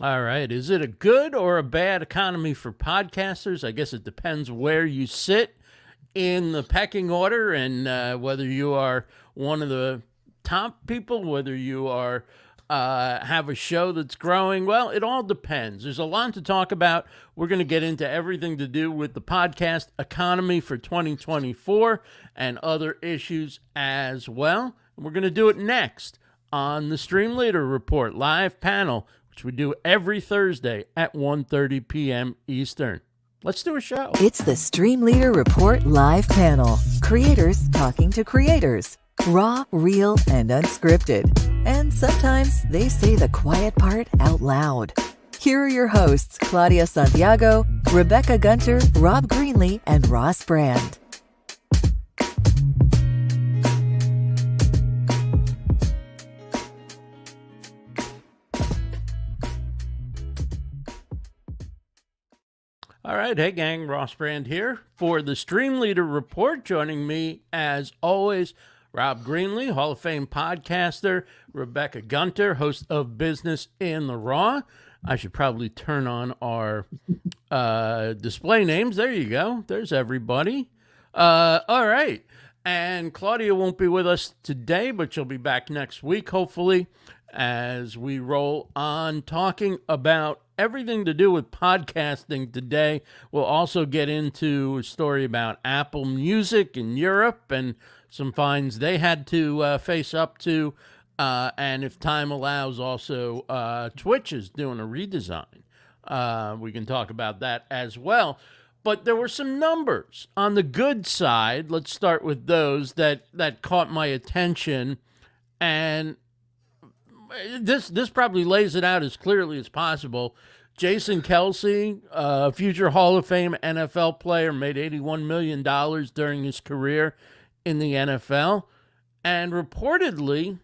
All right. Is it a good or a bad economy for podcasters? I guess it depends where you sit in the pecking order and whether you are one of the top people, whether you are have a show that's growing. Well, it all depends. There's a lot to talk about. We're going to get into everything to do with the podcast economy for 2024 and other issues as well. We're going to do it next on the Streamleader Report Live Panel, which we do every Thursday at 1:30 p.m. Eastern. Let's do a show. It's the Streamleader Report Live Panel. Creators talking to creators. Raw, real, and unscripted. And sometimes they say the quiet part out loud. Here are your hosts, Claudia Santiago, Rebecca Gunter, Rob Greenlee, and Ross Brand. All right, hey gang, Ross Brand here for the Streamleader Report. Joining me, as always, Rob Greenlee, Hall of Fame podcaster, Rebecca Gunter, host of Business in the Raw. I should probably turn on our display names. There you go. There's everybody. All right. And Claudia won't be with us today, but she'll be back next week, hopefully, as we roll on talking about everything to do with podcasting today. We'll also get into a story about Apple Music in Europe and some fines they had to face up to. And if time allows, also Twitch is doing a redesign. We can talk about that as well. But there were some numbers on the good side. Let's start with those that caught my attention. And this probably lays it out as clearly as possible. Jason Kelce, future Hall of Fame NFL player, made $81 million during his career in the NFL. And reportedly,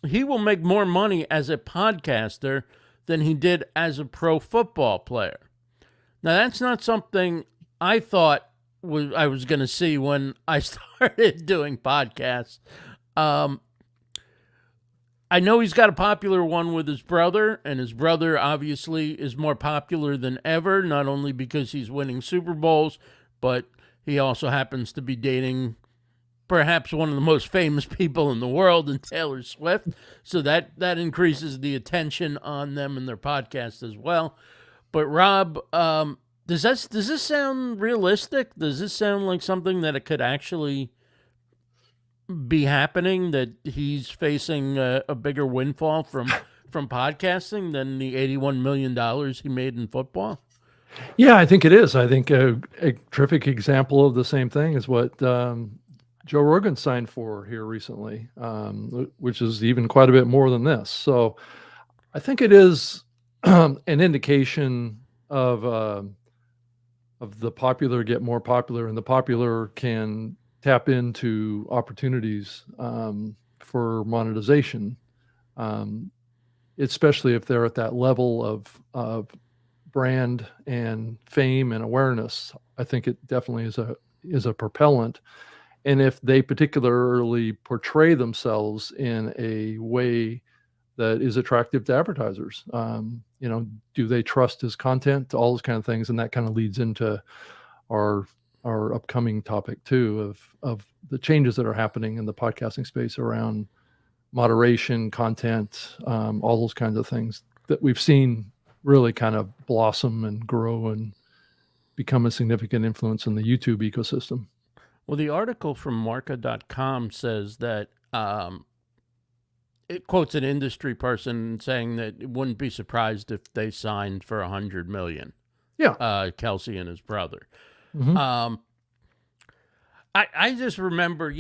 he will make more money as a podcaster than he did as a pro football player. Now, that's not something I thought I was going to see when I started doing podcasts. I know he's got a popular one with his brother, and his brother obviously is more popular than ever, not only because he's winning Super Bowls, but he also happens to be dating perhaps one of the most famous people in the world, in Taylor Swift. So that increases the attention on them and their podcast as well. But Rob, does this sound realistic? Does this sound like something that it could actually be happening, that he's facing a bigger windfall from podcasting than the $81 million he made in football? Yeah, I think it is. I think a terrific example of the same thing is what Joe Rogan signed for here recently, which is even quite a bit more than this. So I think it is an indication of the popular get more popular, and the popular can tap into opportunities for monetization, especially if they're at that level of brand and fame and awareness. I think it definitely is a propellant. And if they particularly portray themselves in a way that is attractive to advertisers, do they trust his content, all those kind of things, and that kind of leads into our upcoming topic too of the changes that are happening in the podcasting space around moderation, content, all those kinds of things that we've seen really kind of blossom and grow and become a significant influence in the YouTube ecosystem. Well, the article from Marca.com says that it quotes an industry person saying that it wouldn't be surprised if they signed for $100 million. Yeah, Kelce and his brother. Mm-hmm. I just remember,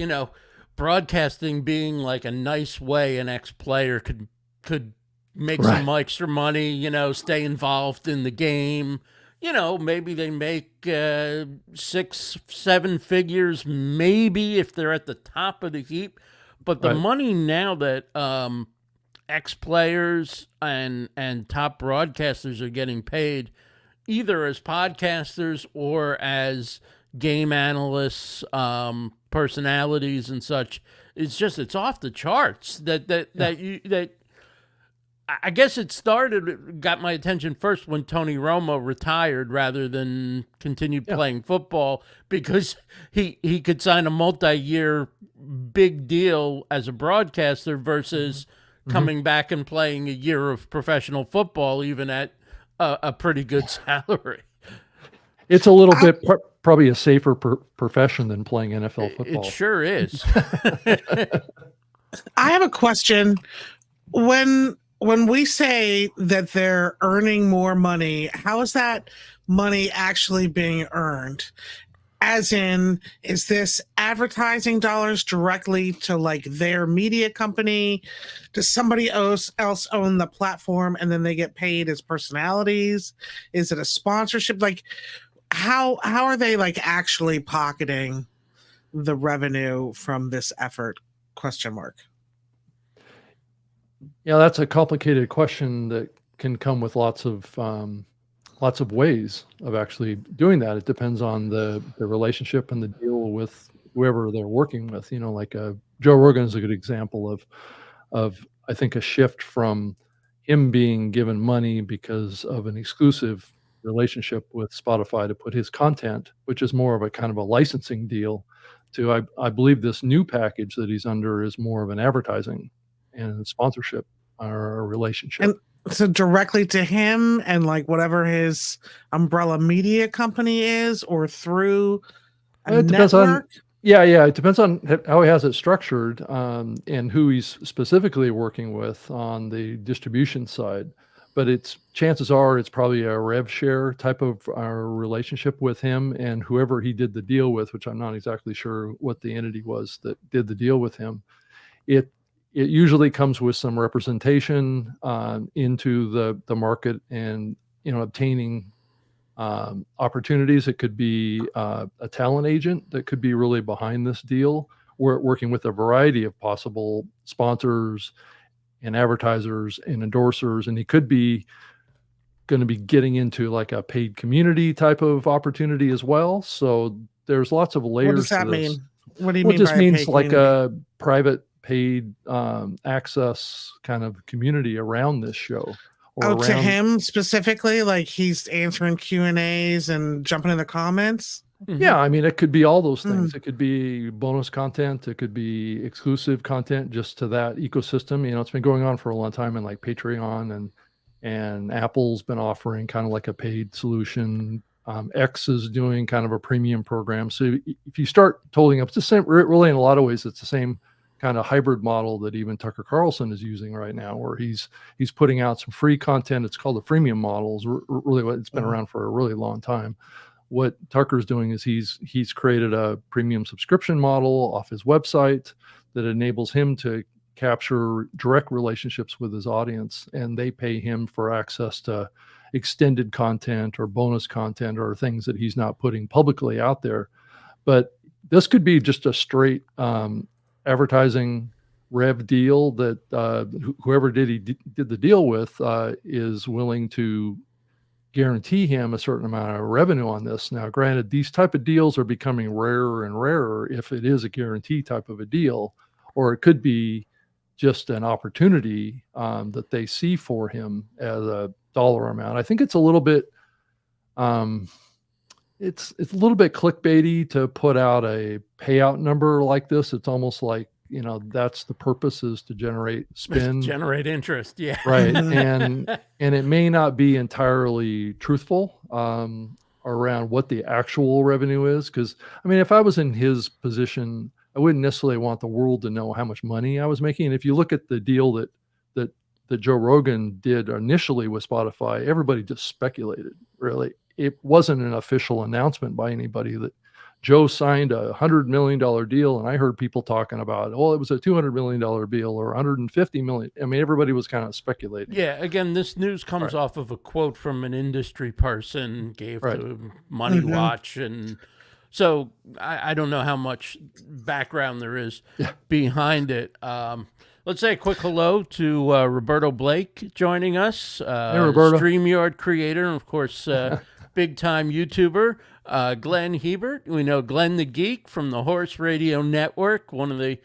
broadcasting being like a nice way an ex-player could make Right. some extra money, stay involved in the game. Maybe they make 6-7 figures, maybe if they're at the top of the heap. But the Right. money now that ex-players and top broadcasters are getting paid, either as podcasters or as game analysts, personalities and such, it's off the charts. I guess it got my attention first when Tony Romo retired rather than continued playing football, because he could sign a multi-year big deal as a broadcaster versus coming back and playing a year of professional football, even at a pretty good salary. It's a little bit probably a safer profession than playing NFL football. It sure is. I have a question. When we say that they're earning more money, how is that money actually being earned? As in, is this advertising dollars directly to like their media company? Does somebody else own the platform and then they get paid as personalities? Is it a sponsorship? Like, how are they like actually pocketing the revenue from this effort? ? Yeah, that's a complicated question that can come with lots of ways of actually doing that. It depends on the relationship and the deal with whoever they're working with. You know, like Joe Rogan is a good example of I think a shift from him being given money because of an exclusive relationship with Spotify to put his content, which is more of a kind of a licensing deal, to I believe this new package that he's under is more of an advertising and sponsorship or a relationship. And so directly to him and like whatever his umbrella media company is, or through a It depends network? on it depends on how he has it structured, and who he's specifically working with on the distribution side. But chances are it's probably a rev share type of relationship with him and whoever he did the deal with, which I'm not exactly sure what the entity was that did the deal with him. It usually comes with some representation into the market and, you know, obtaining opportunities. It could be a talent agent that could be really behind this deal. We're working with a variety of possible sponsors and advertisers and endorsers, and he could be going to be getting into like a paid community type of opportunity as well. So there's lots of layers. What does that to this. mean? What do you Well, mean it just by means paid like community? a private paid access kind of community around this show. Or To around, him specifically, like he's answering Q&As and jumping in the comments? yeah, I mean, it could be all those things. It could be bonus content. It could be exclusive content just to that ecosystem. You know, it's been going on for a long time, and like Patreon and Apple's been offering kind of like a paid solution. X is doing kind of a premium program. So if you start totaling up, it's the same, really in a lot of ways, it's the same kind of hybrid model that even Tucker Carlson is using right now, where he's putting out some free content. It's called the freemium models. Really, it's been around for a really long time. What Tucker's doing is he's created a premium subscription model off his website that enables him to capture direct relationships with his audience, and they pay him for access to extended content or bonus content or things that he's not putting publicly out there. But this could be just a straight advertising rev deal that whoever did the deal with is willing to guarantee him a certain amount of revenue on this. Now, granted, these type of deals are becoming rarer and rarer if it is a guarantee type of a deal, or it could be just an opportunity that they see for him as a dollar amount. I think it's a little bit it's a little bit clickbaity to put out a payout number like this. It's almost like, you know, that's the purpose, is to generate spin, generate interest. Yeah. right. And it may not be entirely truthful around what the actual revenue is. Because I mean, if I was in his position, I wouldn't necessarily want the world to know how much money I was making. And if you look at the deal that Joe Rogan did initially with Spotify, everybody just speculated, really. It wasn't an official announcement by anybody that Joe signed a $100 million deal. And I heard people talking about, oh, it was a $200 million deal or $150 million. I mean, everybody was kind of speculating. Yeah. Again, this news comes off of a quote from an industry person gave to Money Watch. And so I don't know how much background there is behind it. Let's say a quick hello to Roberto Blake joining us. Hey, Roberto. StreamYard creator, and of course, big-time YouTuber. Glenn Hebert. We know Glenn the Geek from the Horse Radio Network, one of the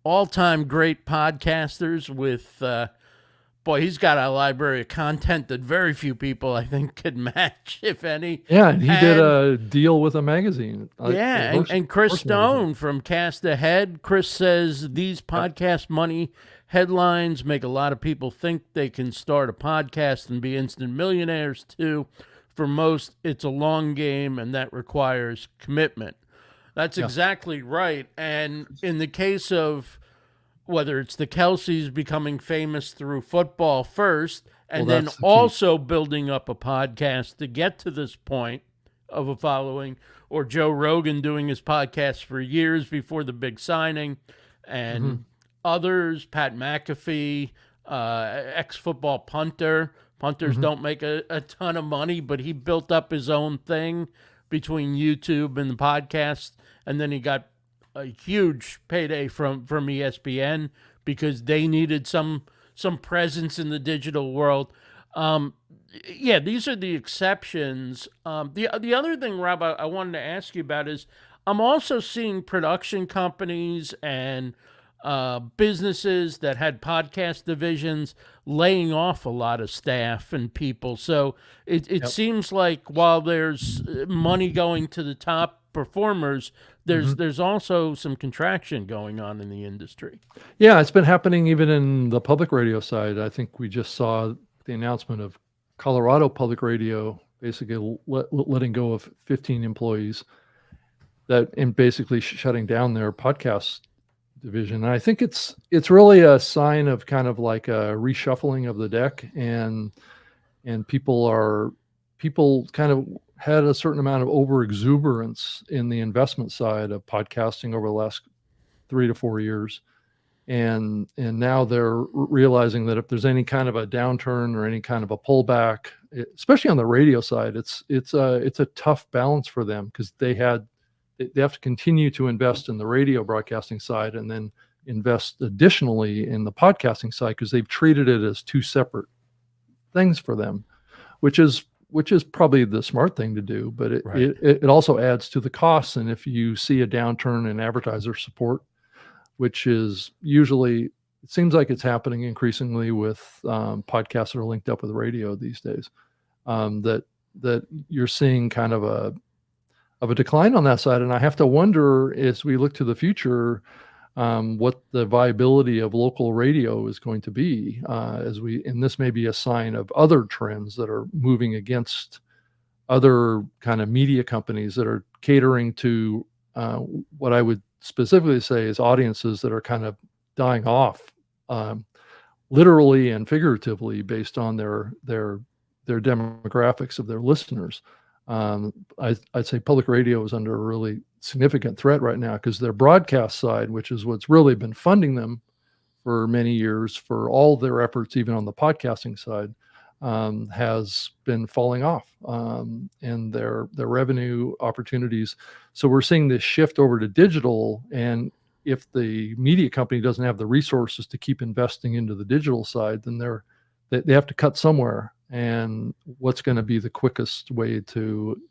all-time great podcasters with boy, he's got a library of content that very few people, I think, could match, if any. Yeah, and he did a deal with a magazine. Yeah, and Chris Stone from Cast Ahead. Chris says these podcast money headlines make a lot of people think they can start a podcast and be instant millionaires too. For most, it's a long game, and that requires commitment. That's exactly right. And in the case of whether it's the Kelseys becoming famous through football first, and then also building up a podcast to get to this point of a following, or Joe Rogan doing his podcast for years before the big signing, and others, Pat McAfee, ex-football punter. Punters don't make a ton of money, but he built up his own thing between YouTube and the podcast, and then he got a huge payday from ESPN because they needed some presence in the digital world. Yeah, these are the exceptions. The other thing, Rob, I wanted to ask you about is I'm also seeing production companies and businesses that had podcast divisions laying off a lot of staff and people. So it seems like while there's money going to the top performers, there's also some contraction going on in the industry. Yeah, it's been happening even in the public radio side. I think we just saw the announcement of Colorado Public Radio basically letting go of 15 employees and basically shutting down their podcast division. And I think it's really a sign of kind of like a reshuffling of the deck, and people kind of had a certain amount of over exuberance in the investment side of podcasting over the last 3 to 4 years. And now they're realizing that if there's any kind of a downturn or any kind of a pullback, especially on the radio side, it's a tough balance for them, because they have to continue to invest in the radio broadcasting side and then invest additionally in the podcasting side, because they've treated it as two separate things for them, which is probably the smart thing to do, but it also adds to the costs. And if you see a downturn in advertiser support, which is usually, it seems like it's happening increasingly with podcasts that are linked up with radio these days, that you're seeing kind of a decline on that side. And I have to wonder, as we look to the future, what the viability of local radio is going to be, and this may be a sign of other trends that are moving against other kind of media companies that are catering to what I would specifically say is audiences that are kind of dying off, literally and figuratively, based on their demographics of their listeners. I'd say public radio is under a really significant threat right now, because their broadcast side, which is what's really been funding them for many years for all their efforts, even on the podcasting side, has been falling off, and their revenue opportunities. So we're seeing this shift over to digital, and if the media company doesn't have the resources to keep investing into the digital side, then they have to cut somewhere. And what's going to be the quickest way to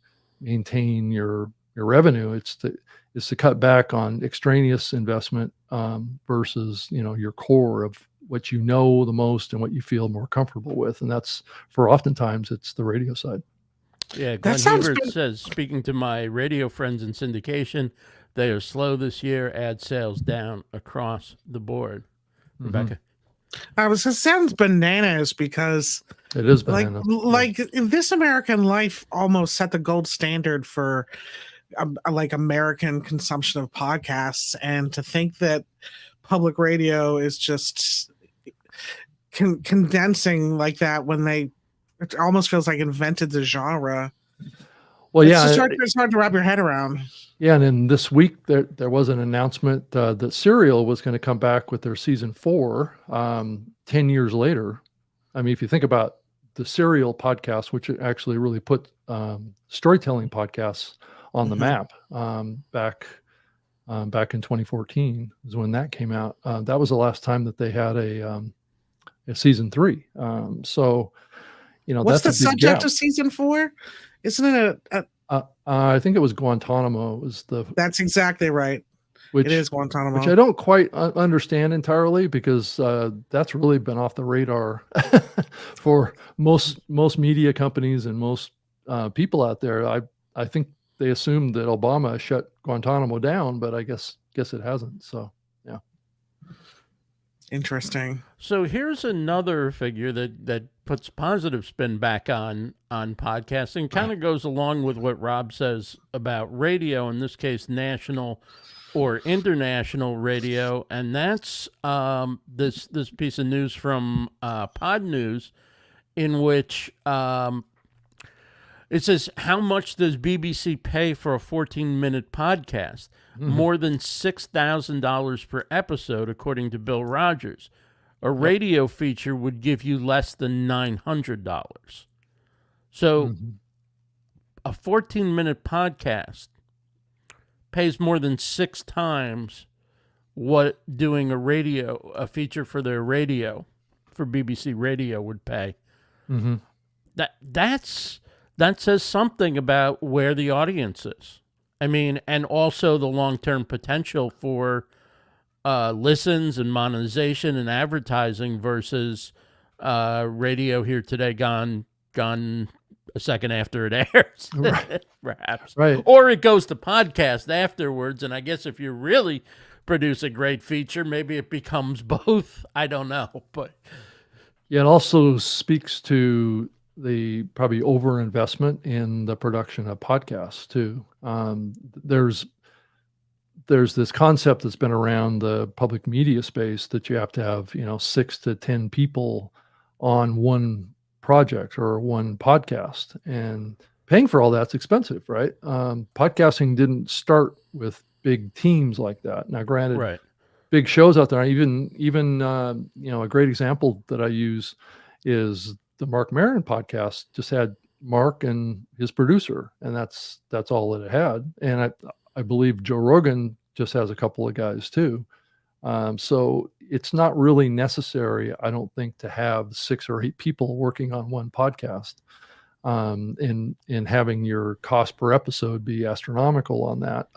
maintain your revenue? It's to cut back on extraneous investment versus your core of what you know the most and what you feel more comfortable with, and that's oftentimes it's the radio side. Yeah, Glenn Hebert says, speaking to my radio friends in syndication, they are slow this year. Ad sales down across the board. Rebecca. It sounds bananas, because it is bananas. Like This American Life almost set the gold standard for like American consumption of podcasts, and to think that public radio is just condensing like that when it almost feels like invented the genre. Well, it's hard to wrap your head around. Yeah, and then this week there was an announcement that Serial was going to come back with their season 4 10 years later. I mean, if you think about the Serial podcast, which actually really put storytelling podcasts on the map back in 2014 is when that came out. That was the last time that they had a season 3. So, what's that's the subject of season 4? Isn't it I think it was Guantanamo. That's exactly right. which it is Guantanamo. which I don't quite understand entirely, because that's really been off the radar for most media companies and most people out there. I think they assumed that Obama shut Guantanamo down, but I guess it hasn't. So yeah. Interesting. So here's another figure that puts positive spin back on podcasting. Kind of goes along with what Rob says about radio, in this case, national or international radio, and that's this piece of news from Pod News, in which it says, how much does BBC pay for a 14-minute podcast? More than $6,000 per episode, according to Bill Rogers. A radio feature would give you less than $900. So a 14-minute podcast pays more than 6 times what doing a feature for their radio, for BBC Radio, would pay. That says something about where the audience is. I mean, and also the long-term potential for listens and monetization and advertising versus radio here today gone a second after it airs, Right. perhaps. Right. Or it goes to podcast afterwards, and I guess if you really produce a great feature, maybe it becomes both. I don't know, but Yeah, it also speaks to the probably overinvestment in the production of podcasts too. There's this concept that's been around the public media space that you have to have 6 to 10 people on one project or one podcast, and paying for all that's expensive, right? Podcasting didn't start with big teams like that. Now, granted, right. big shows out there, even a great example that I use is the Mark Maron podcast. Just had Mark and his producer, and that's all that it had. And I believe Joe Rogan just has a couple of guys too. So it's not really necessary, I don't think, to have 6 or 8 people working on one podcast, and having your cost per episode be astronomical on that.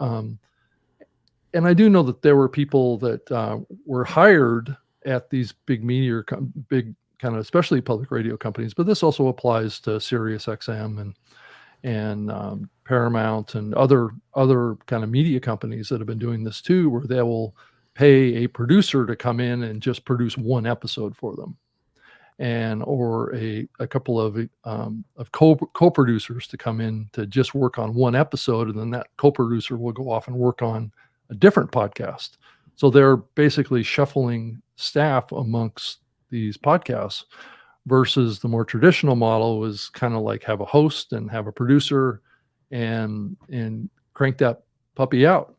And I do know that there were people that were hired at these big media, big kind of, especially public radio companies, but this also applies to Sirius XM and Paramount and other kind of media companies that have been doing this too, where they will pay a producer to come in and just produce one episode for them, or a couple of co-producers to come in to just work on one episode, and then that co-producer will go off and work on a different podcast. So they're basically shuffling staff amongst these podcasts, versus the more traditional model was kind of like have a host and have a producer and crank that puppy out,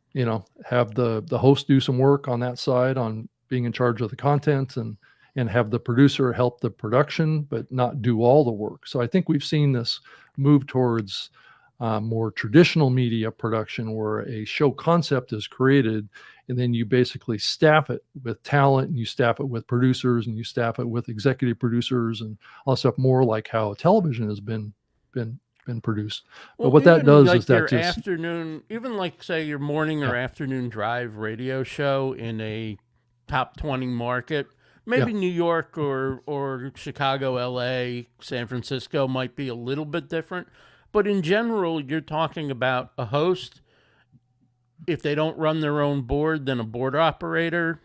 have the host do some work on that side on being in charge of the content, and have the producer help the production, but not do all the work. So I think we've seen this move towards more traditional media production, where a show concept is created, and then you basically staff it with talent, and you staff it with producers, and you staff it with executive producers, and all stuff, more like how television has been produced. Well, but what that does like is that your just afternoon, even like say your morning or afternoon drive radio show in a top 20 market, maybe New York or Chicago, LA, San Francisco might be a little bit different. But in general, you're talking about a host. If they don't run their own board, then a board operator,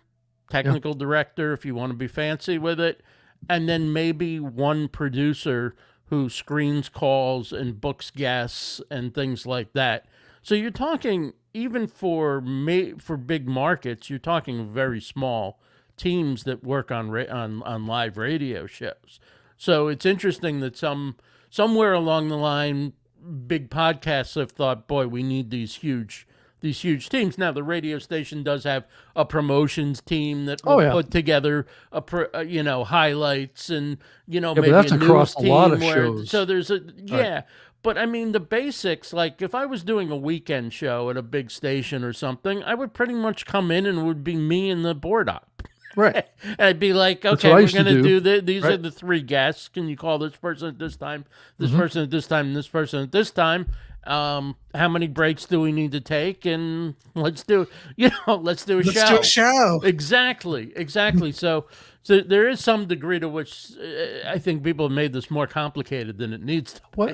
technical director, if you want to be fancy with it, and then maybe one producer who screens calls and books guests and things like that. So you're talking, even for big markets, you're talking very small teams that work on live radio shows. So it's interesting that somewhere along the line, big podcasts have thought, boy, we need these huge teams. Now, the radio station does have a promotions team that will put together highlights and maybe but that's a across news a lot team of where, shows. so there's a Right. But I mean, the basics, like if I was doing a weekend show at a big station or something, I would pretty much come in and it would be me and the board op. Right. And I'd be like, That's okay, what I we're used to going to do. do these are Right. the 3 guests. Can you call this person at this time, this person at this time, and this person at this time? How many breaks do we need to take? And let's do a Let's show. do a show. Exactly. So there is some degree to which I think people have made this more complicated than it needs to be.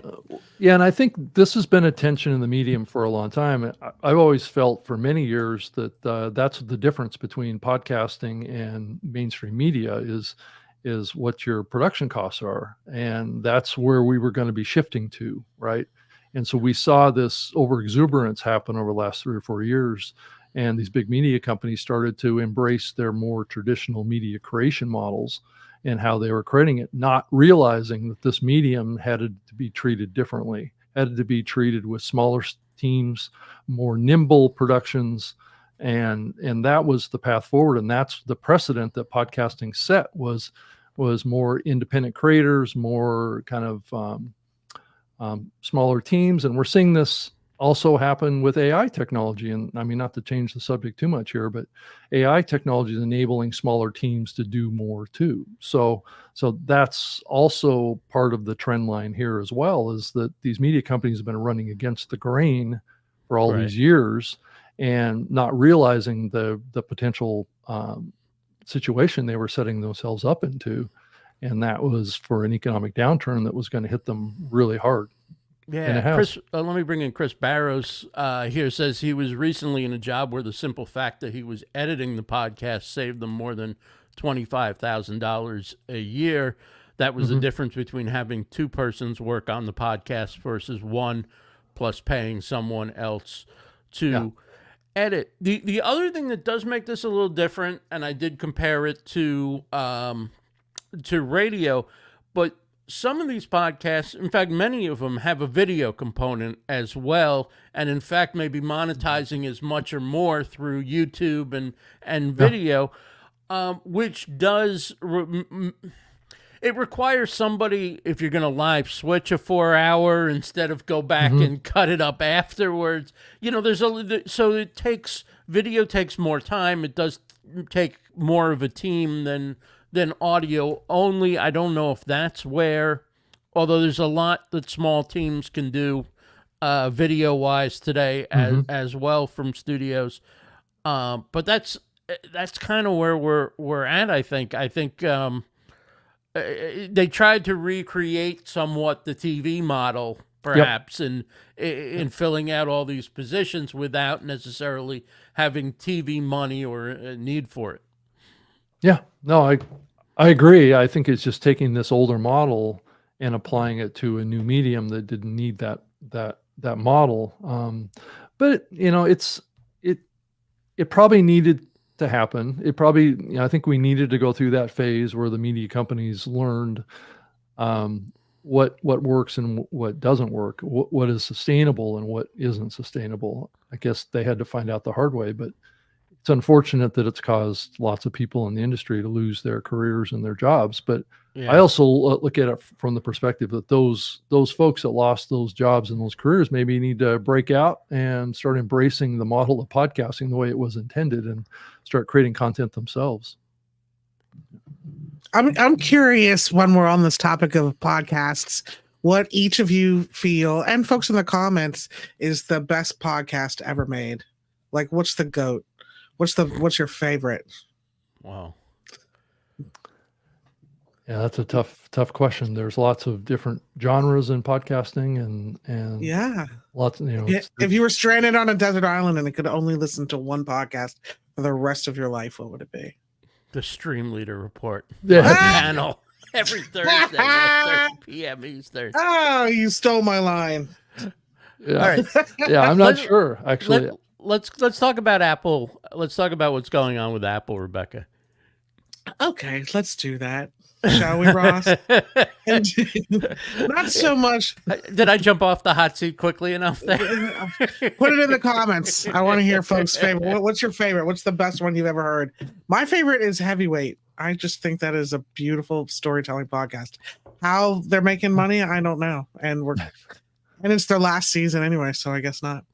Yeah, and I think this has been a tension in the medium for a long time. I've always felt for many years that that's the difference between podcasting and mainstream media is what your production costs are, and that's where we were going to be shifting to, right? And so we saw this overexuberance happen over the last 3 or 4 years, and these big media companies started to embrace their more traditional media creation models and how they were creating it, not realizing that this medium had to be treated differently, had to be treated with smaller teams, more nimble productions, and that was the path forward. And that's the precedent that podcasting set was more independent creators, more kind of smaller teams. And we're seeing this also happen with AI technology. And I mean, not to change the subject too much here, but AI technology is enabling smaller teams to do more too. So that's also part of the trend line here as well, is that these media companies have been running against the grain for all these years and not realizing the potential situation they were setting themselves up into. And that was for an economic downturn that was going to hit them really hard. Yeah, Chris, let me bring in Chris Barrows here. Says he was recently in a job where the simple fact that he was editing the podcast saved them more than $25,000 a year. That was the difference between having 2 persons work on the podcast versus 1, plus paying someone else to edit. The other thing that does make this a little different, and I did compare it to radio, but some of these podcasts, in fact, many of them have a video component as well, and in fact, maybe monetizing as much or more through YouTube and video, which does it requires somebody, if you're going to live switch a 4-hour instead of go back and cut it up afterwards. So video takes more time. It does take more of a team than audio only. I don't know if that's where, although there's a lot that small teams can do video wise today as well from studios. But that's kind of where we're at. I think they tried to recreate somewhat the TV model, perhaps, in filling out all these positions without necessarily having TV money or a need for it. Yeah, no, I agree. I think it's just taking this older model and applying it to a new medium that didn't need that model. But it probably needed to happen. It probably, I think we needed to go through that phase where the media companies learned what works and what doesn't work, what is sustainable and what isn't sustainable. I guess they had to find out the hard way, but it's unfortunate that it's caused lots of people in the industry to lose their careers and their jobs. But I also look at it from the perspective that those folks that lost those jobs and those careers maybe need to break out and start embracing the model of podcasting the way it was intended and start creating content themselves. I'm curious, when we're on this topic of podcasts, what each of you feel, and folks in the comments, is the best podcast ever made. Like, what's the GOAT? What's your favorite? Wow. Yeah, that's a tough question. There's lots of different genres in podcasting and lots of, if you were stranded on a desert island and could only listen to one podcast for the rest of your life, what would it be? The Streamleader Report Panel every Thursday at 1:30 p.m. Eastern. Oh, you stole my line. Yeah. All right. Yeah, I'm not sure actually. Let's talk about Apple. Let's talk about what's going on with Apple, Rebecca. Okay, let's do that. Shall we, Ross? Not so much. Did I jump off the hot seat quickly enough there? Put it in the comments. I want to hear folks' favorite. What's your favorite? What's the best one you've ever heard? My favorite is Heavyweight. I just think that is a beautiful storytelling podcast. How they're making money, I don't know. And it's their last season anyway, so I guess not.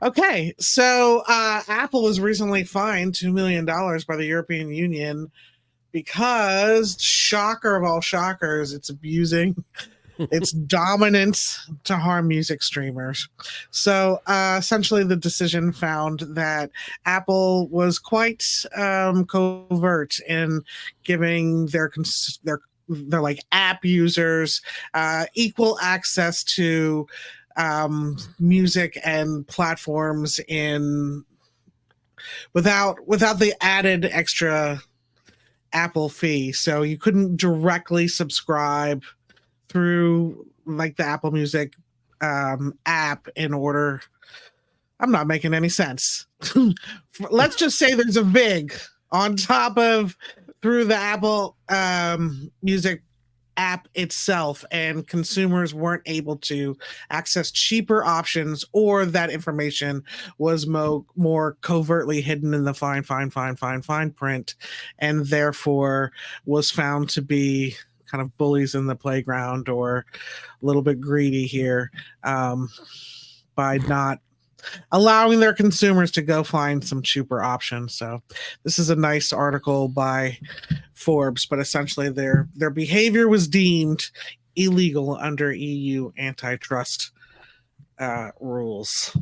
Okay, so Apple was recently fined $2 million by the European Union because, shocker of all shockers, it's abusing its dominance to harm music streamers. So essentially the decision found that Apple was quite covert in giving their like app users equal access to music and platforms without the added extra Apple fee. So you couldn't directly subscribe through like the Apple Music app in order. I'm not making any sense. Let's just say there's a VIG on top of through the Apple Music app itself, and consumers weren't able to access cheaper options, or that information was more covertly hidden in the fine print, and therefore was found to be kind of bullies in the playground, or a little bit greedy here by not allowing their consumers to go find some cheaper options. So this is a nice article by Forbes, but essentially their behavior was deemed illegal under EU antitrust rules.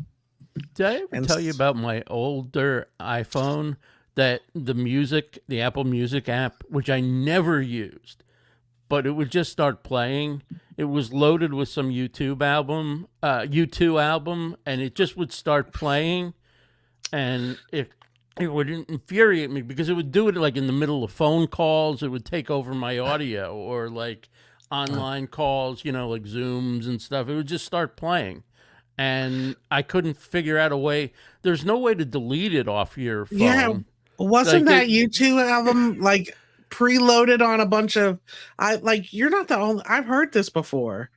Did I ever tell you about my older iPhone, that the Apple Music app, which I never used, but it would just start playing. It was loaded with some U2 album, and it just would start playing, and it would infuriate me because it would do it like in the middle of phone calls. It would take over my audio, or like online calls, like Zooms and stuff. It would just start playing, and I couldn't figure out a way. There's no way to delete it off your phone. Yeah, wasn't that U2 album like preloaded on a bunch of you're not the only, I've heard this before,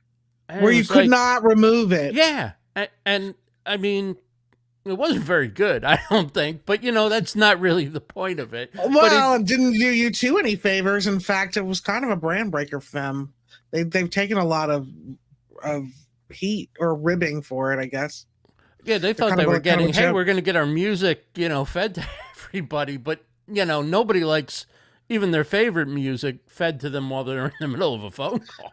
where you could not remove it. Yeah, and I mean, it wasn't very good, I don't think, but that's not really the point of it. Well, it didn't do U2 any favors. In fact, it was kind of a brand breaker for them. They've taken a lot of heat or ribbing for it, I guess. Yeah, they thought they were getting, hey, we're going to get our music, fed to everybody, but nobody likes even their favorite music fed to them while they're in the middle of a phone call.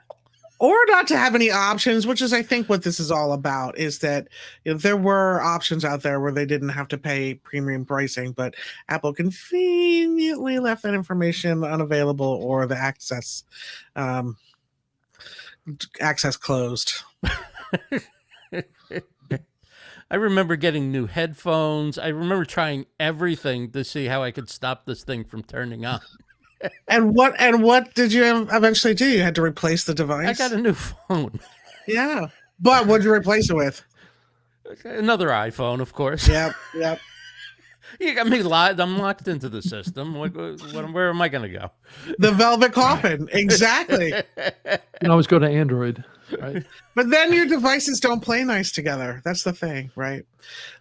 Or not to have any options, which is, I think, what this is all about, is that there were options out there where they didn't have to pay premium pricing, but Apple conveniently left that information unavailable, or the access closed. I remember getting new headphones. I remember trying everything to see how I could stop this thing from turning on. And what did you eventually do? You had to replace the device? I got a new phone. Yeah. But what did you replace it with? Another iPhone, of course. Yep. You got me locked. I'm locked into the system. Where am I going to go? The velvet coffin. Exactly. You can always go to Android, right? But then your devices don't play nice together. That's the thing, right?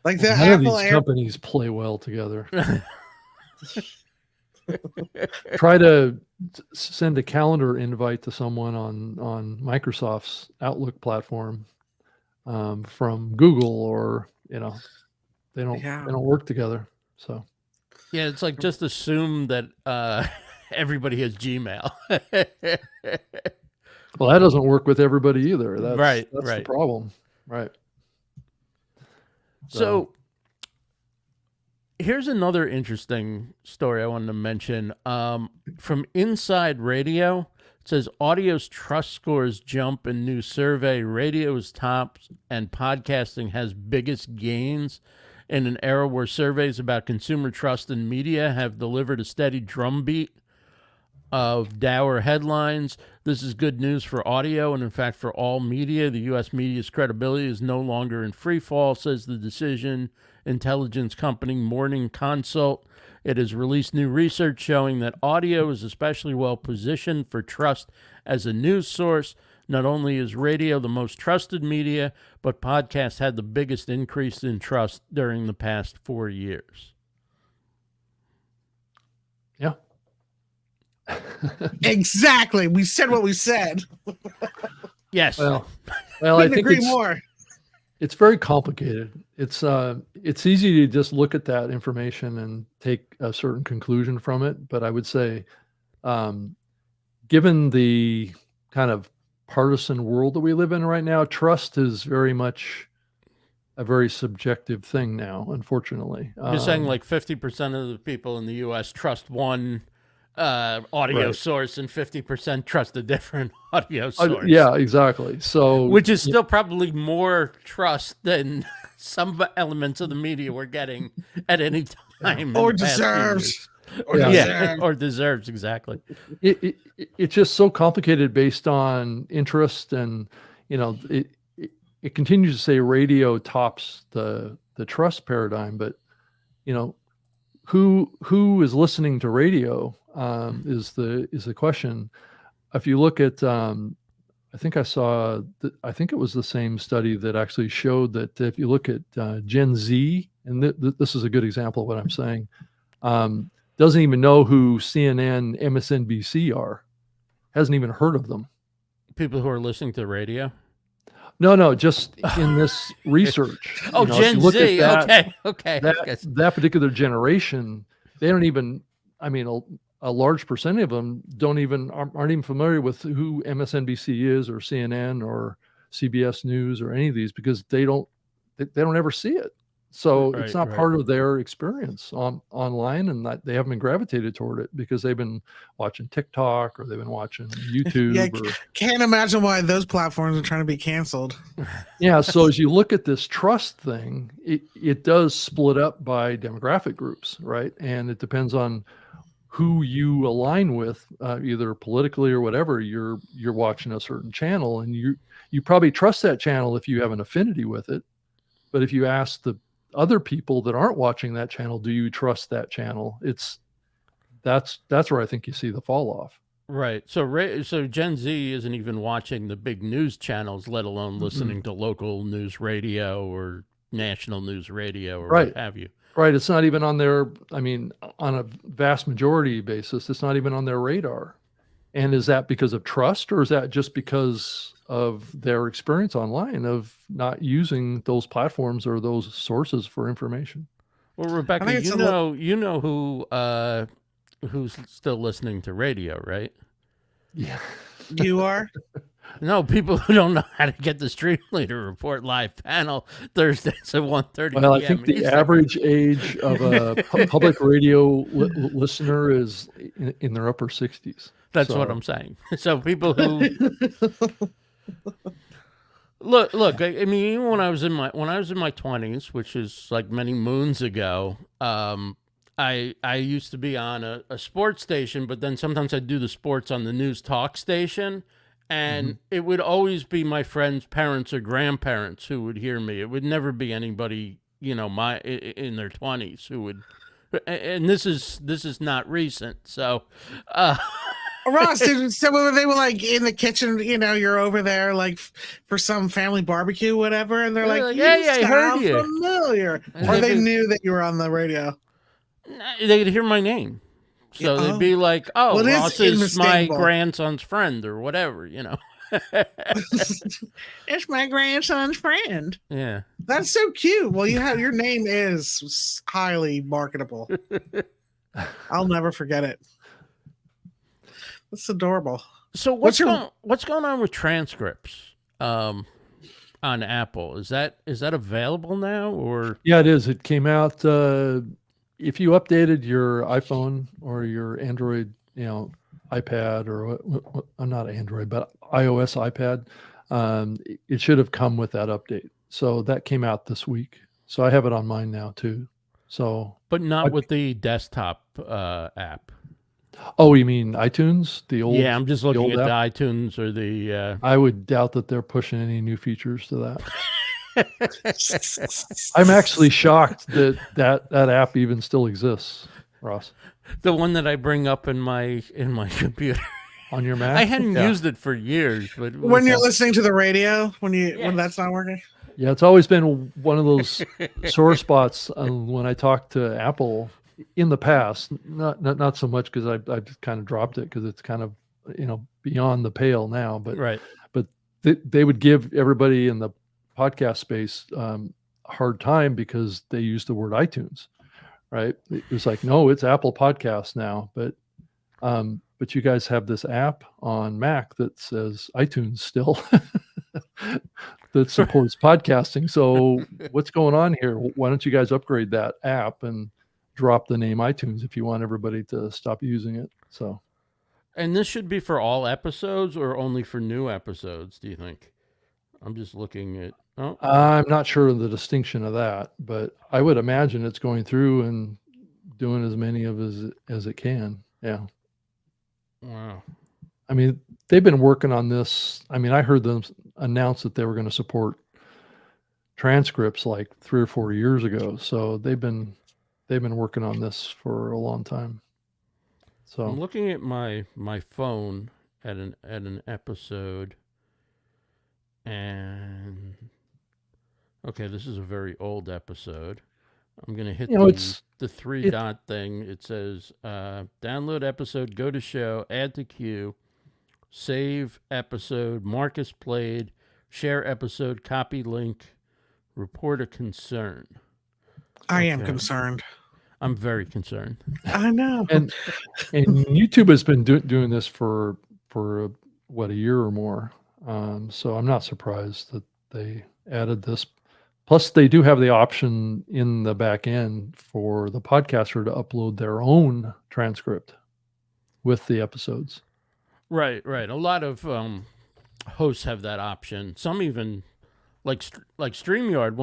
Like the None Apple of these companies play well together. Try to send a calendar invite to someone on Microsoft's Outlook platform from Google, or they don't work together. So yeah, it's like, just assume that everybody has Gmail. Well, that doesn't work with everybody either. That's right. the problem. Right. So here's another interesting story I wanted to mention. From Inside Radio, it says audio's trust scores jump in new survey. Radio's tops and podcasting has biggest gains in an era where surveys about consumer trust in media have delivered a steady drumbeat of dour headlines. This is good news for audio, and in fact for all media. The U.S. media's credibility is no longer in free fall, says the decision intelligence company Morning Consult. It has released new research showing that audio is especially well positioned for trust as a news source. Not only is radio the most trusted media, but podcasts had the biggest increase in trust during the past 4 years. Yeah. Exactly. We said what we said. Yes. Well, I think agree more. It's very complicated. It's easy to just look at that information and take a certain conclusion from it. But I would say, given the kind of partisan world that we live in right now, trust is very much a very subjective thing now, unfortunately. You're saying like 50% of the people in the U.S. trust one audio source and 50% trust a different audio source. Yeah, exactly. So, which is still probably more trust than some elements of the media we're getting at any time. Or deserves. Or deserves, exactly. It's just so complicated based on interest, and it continues to say radio tops the trust paradigm, but who is listening to radio is the question. If you look at I think it was the same study that actually showed that if you look at Gen Z, and this is a good example of what I'm saying, doesn't even know who CNN, MSNBC are, hasn't even heard of them. People who are listening to radio? No, just in this research. Gen Z. Okay. That particular generation, they don't even, a large percentage of them aren't even familiar with who MSNBC is, or CNN or CBS News or any of these, because they don't ever see it. So it's not part of their experience online, and that they haven't been gravitated toward it because they've been watching TikTok or they've been watching YouTube. Yeah, can't imagine why those platforms are trying to be canceled. Yeah. So as you look at this trust thing, it does split up by demographic groups, right? And it depends on who you align with, either politically or whatever. You're watching a certain channel, and you probably trust that channel if you have an affinity with it. But if you ask the other people that aren't watching that channel, do you trust that channel? That's where I think you see the fall off. Right. So Gen Z isn't even watching the big news channels, let alone listening to local news radio or national news radio or what have you. Right. It's not even on their, on a vast majority basis, it's not even on their radar. And is that because of trust, or is that just because of their experience online of not using those platforms or those sources for information? Well, Rebecca, you know who's still listening to radio, right? Yeah. You are? No, people who don't know how to get the Streamleader Report live panel Thursdays at 1:30 p.m. Well, I think the average age of a public radio listener is in their upper 60s. That's what I'm saying. So people who look. I mean, even when I was in my 20s, which is like many moons ago, I used to be on a sports station, but then sometimes I'd do the sports on the news talk station, and it would always be my friends' parents or grandparents who would hear me. It would never be anybody, in their 20s who would. And this is not recent, so. Ross, so they were like in the kitchen, you're over there like for some family barbecue, whatever, and they're like, yeah, I heard you. Familiar. Or they knew that you were on the radio. They'd hear my name. So they'd be like, oh, well, Ross is my grandson's friend or whatever, It's my grandson's friend. Yeah. That's so cute. Well, your name is highly marketable. I'll never forget it. That's adorable. So what's going on with transcripts on Apple? Is that available now, or? Yeah, it is. It came out if you updated your iPhone or your Android, iPad, or not Android, but iOS iPad, it should have come with that update. So that came out this week. So I have it on mine now too. So, but not with the desktop app. Oh, you mean iTunes? The old? Yeah, I'm just looking at app? the iTunes or the. I would doubt that they're pushing any new features to that. I'm actually shocked that app even still exists, Ross. The one that I bring up in my computer on your Mac. I hadn't used it for years, but when you're listening to the radio, when that's not working. Yeah, it's always been one of those sore spots when I talk to Apple in the past. Not so much because I just kind of dropped it because it's kind of beyond the pale now. But but they would give everybody in the podcast space a hard time because they use the word iTunes, right? It was like, no, it's Apple Podcasts now. But but you guys have this app on Mac that says iTunes still that supports podcasting. So what's going on here? Why don't you guys upgrade that app and drop the name iTunes if you want everybody to stop using it? So, And this should be for all episodes or only for new episodes, do you think? I'm just looking at... Oh, I'm not sure of the distinction of that, but I would imagine it's going through and doing as many of as it can. Yeah. wow. I mean, they've been working on this. I mean, I heard them announce that they were going to support transcripts like 3 or 4 years ago. So they've been working on this for a long time. So I'm looking at my phone at an episode, and okay, this is a very old episode. I'm gonna hit the three dot thing. It says download episode, go to show, add to queue, save episode, mark as played, share episode, copy link, report a concern. I am concerned. I'm very concerned. I know. And YouTube has been doing this for what, a year or more. So I'm not surprised that they added this. Plus, they do have the option in the back end for the podcaster to upload their own transcript with the episodes. Right. A lot of hosts have that option. Some even like StreamYard.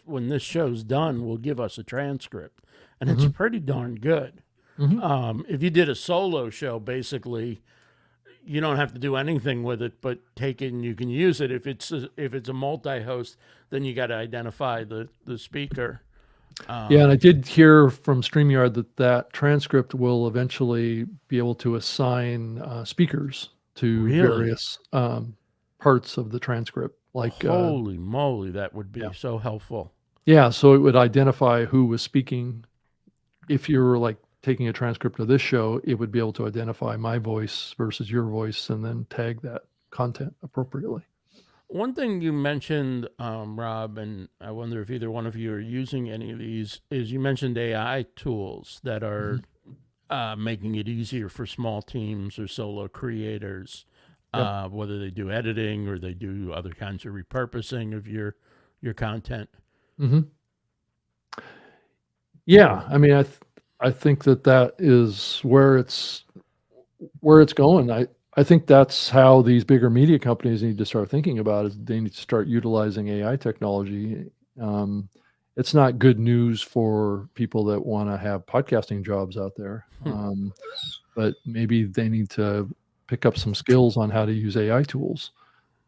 When this show's done, will give us a transcript, and it's pretty darn good. If you did a solo show, basically, you don't have to do anything with it, but take it and you can use it. If it's a multi-host, then you got to identify the speaker. Yeah, and I did hear from StreamYard that transcript will eventually be able to assign speakers to various parts of the transcript. Like, holy moly, that would be so helpful. Yeah, so it would identify who was speaking. If you're like taking a transcript of this show, it would be able to identify my voice versus your voice and then tag that content appropriately. One thing you mentioned, Rob, and I wonder if either one of you are using any of these, is you mentioned AI tools that are making it easier for small teams or solo creators, whether they do editing or they do other kinds of repurposing of your content. Yeah, I mean, I think that is where it's going. I think that's how these bigger media companies need to start thinking about it. They need to start utilizing AI technology. It's not good news for people that want to have podcasting jobs out there, but maybe they need to pick up some skills on how to use AI tools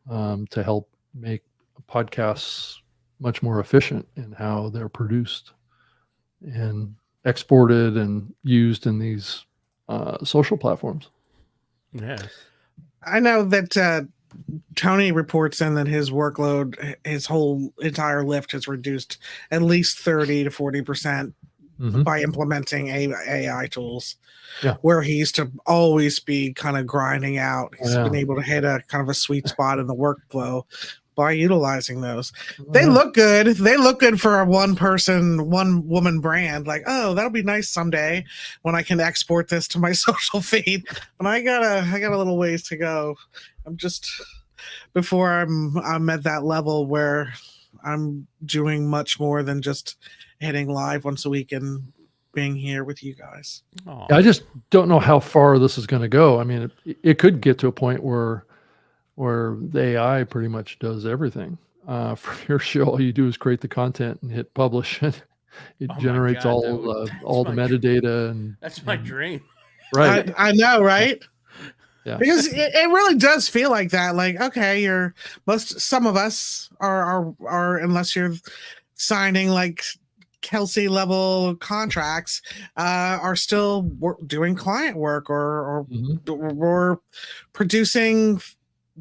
to help make podcasts much more efficient in how they're produced and exported and used in these social platforms. Yes. I know that Tony reports in that his workload, his whole entire lift has reduced at least 30 to 40% by implementing AI tools. Yeah. Where he used to always be kind of grinding out. He's been able to hit a kind of a sweet spot in the workflow by utilizing those. They look good. They look good for a one woman brand. Like, oh, that'll be nice someday when I can export this to my social feed. But I got a little ways to go. I'm just before I'm at that level where I'm doing much more than just hitting live once a week and being here with you guys. I just don't know how far this is going to go. I mean, it could get to a point where the AI pretty much does everything. For your show, all you do is create the content and hit publish, and it generates all the metadata. And that's my dream. Right. I know, right? Yeah. Because it really does feel like that. Like, okay, some of us are unless you're signing like Kelsey level contracts, are still doing client work or producing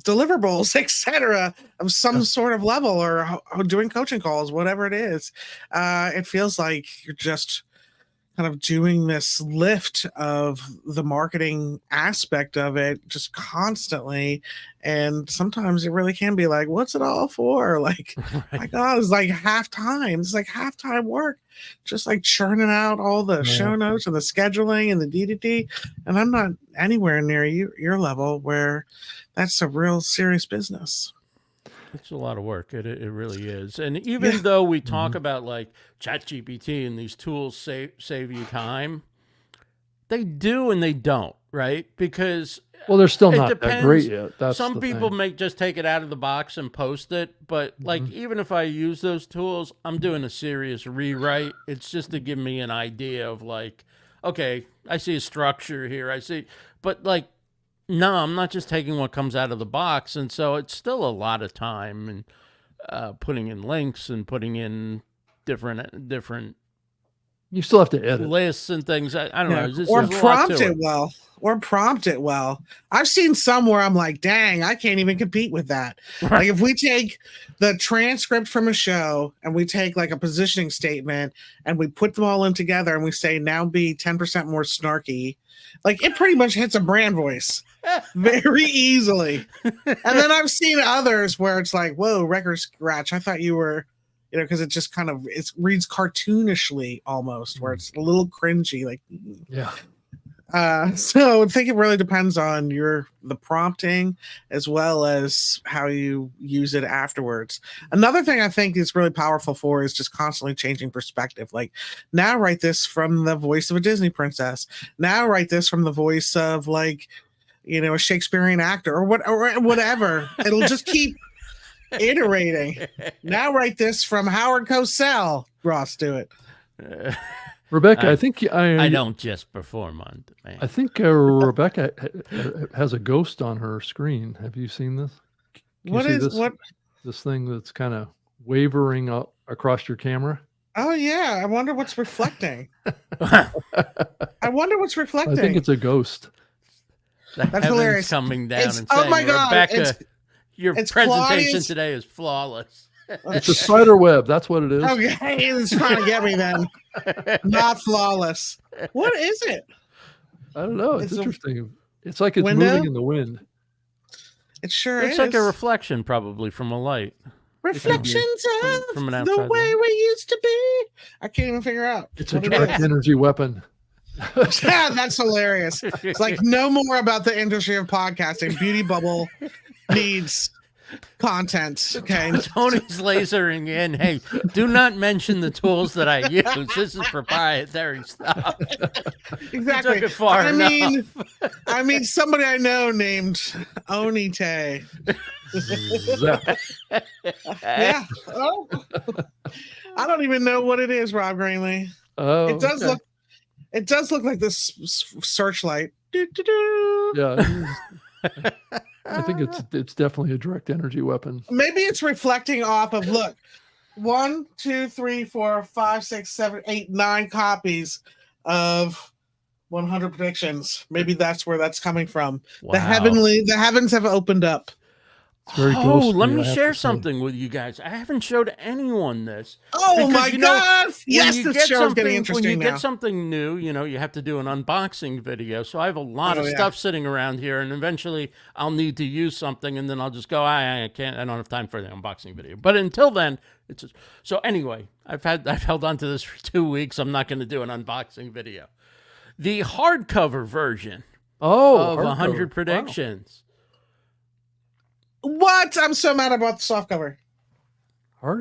deliverables, etc., of some sort of level, or doing coaching calls, whatever it is. It feels like you're just kind of doing this lift of the marketing aspect of it just constantly. And sometimes it really can be like, what's it all for? Like, my God, it's like halftime. It's like halftime work, just like churning out all the show notes and the scheduling and the DDD. And I'm not anywhere near your level where that's a real serious business. It's a lot of work. It really is. And even though we talk about like ChatGPT and these tools save you time, they do and they don't, right? Because they're still not that great yet. That's some people may just take it out of the box and post it, but like even if I use those tools, I'm doing a serious rewrite. It's just to give me an idea of like, okay, I see a structure here. But like, no, I'm not just taking what comes out of the box. And so it's still a lot of time and putting in links and putting in different you still have to edit lists and things. I don't know. Or prompt it well. Or prompt it well. I've seen some where I'm like, dang, I can't even compete with that. Like if we take the transcript from a show and we take like a positioning statement and we put them all in together and we say, now be 10% more snarky, like it pretty much hits a brand voice very easily. And then I've seen others where it's like, whoa, record scratch. I thought you were, because it just kind of, it reads cartoonishly almost, where it's a little cringy. Like, so I think it really depends on the prompting as well as how you use it afterwards. Another thing I think is really powerful for is just constantly changing perspective. Like, now write this from the voice of a Disney princess. Now write this from the voice of like, a Shakespearean actor or whatever. It'll just keep iterating. Now write this from Howard Cosell. Ross, do it. Rebecca, I think I don't just perform on demand. I think Rebecca has a ghost on her screen. Have you seen this? This thing that's kind of wavering up across your camera? Oh yeah, I wonder what's reflecting. I think it's a ghost. That's hilarious. Coming down and saying, oh my God, Rebecca, your presentation Claudia's... today is flawless. It's a spider web. That's what it is. Okay, it's trying to get me then. Not flawless. What is it? I don't know. It's interesting. It's like it's moving in the wind. It sure is. It's like a reflection, probably from a light. Reflections from the way we used to be. I can't even figure out. It's a direct energy weapon. Yeah, that's hilarious. It's like no more about the industry of podcasting. Beauty Bubble needs content. Okay. Tony's lasering in. Hey, do not mention the tools that I use. This is proprietary stuff. Exactly. Took it far I mean, somebody I know named Onite. Yeah. Oh. I don't even know what it is, Rob Greenlee. Oh, it does look. It does look like this searchlight. Yeah. I think it's definitely a direct energy weapon. Maybe it's reflecting off of, look, 1, 2, 3, 4, 5, 6, 7, 8, 9 copies of 100 predictions. Maybe that's where that's coming from. Wow. The heavens have opened up. Let me share something with you guys. I haven't showed anyone this. Oh my God! Yes, this show is getting interesting. When you get something new, you have to do an unboxing video. So I have a lot of stuff sitting around here, and eventually I'll need to use something, and then I'll just go, I can't. I don't have time for the unboxing video. But until then, it's just... So anyway, I've held on to this for 2 weeks. I'm not going to do an unboxing video. The hardcover version of 100 predictions. Wow. What? I'm so mad about the softcover.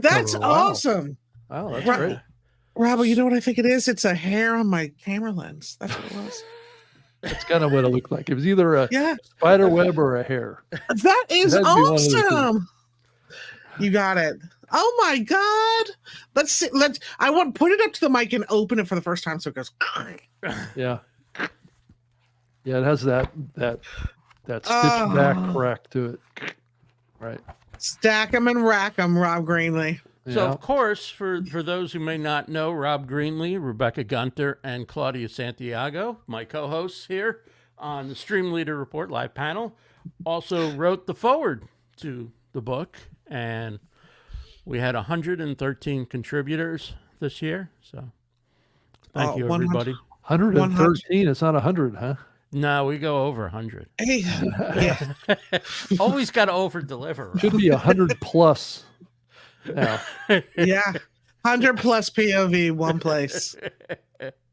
That's awesome. Wow, that's great. Robert, you know what I think it is? It's a hair on my camera lens. That's what it was. That's kind of what it looked like. It was either a spider web or a hair. That is awesome. You got it. Oh my God. Let's see. I want put it up to the mic and open it for the first time so it goes. Yeah. Yeah, it has that stitch back crack to it. Right. Stack 'em and rack 'em, Rob Greenlee. So, of course, for those who may not know, Rob Greenlee, Rebecca Gunter, and Claudia Santiago, my co-hosts here on the Streamleader Report Live Panel, also wrote the foreword to the book. And we had 113 contributors this year. So Thank you, everybody. 113. It's not 100, huh? No, we go over 100. Hey, yeah. Always got to over deliver. Should be 100 plus. Now. Yeah. 100 plus POV, one place.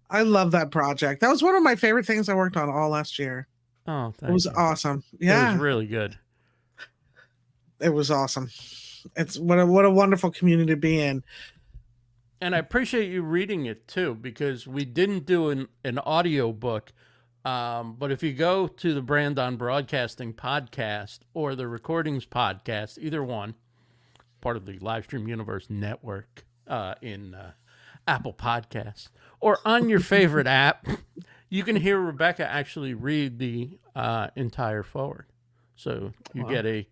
I love that project. That was one of my favorite things I worked on all last year. Oh, it was awesome. Yeah. It was really good. It was awesome. It's what a wonderful community to be in. And I appreciate you reading it too, because we didn't do an audio book. But if you go to the Brand on Broadcasting podcast or the Recordings podcast, either one, part of the Livestream Universe network in Apple Podcasts, or on your favorite app, you can hear Rebecca actually read the entire forward. So you get a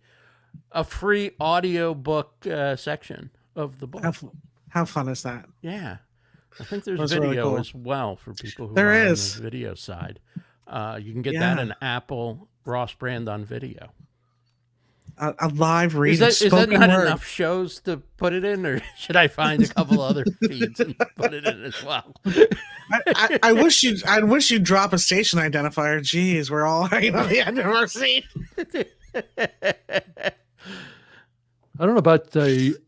free audio book section of the book. How fun is that? Yeah. I think there's That's video really cool. as well for people who There are is. on the video side. You can get that in Apple Ross Brand on video. A live reading. Is that not word. enough shows to put it in, or should I find a couple other feeds and put it in as well? I wish you'd drop a station identifier. Jeez, we're all hanging on the end of our seat. I don't know about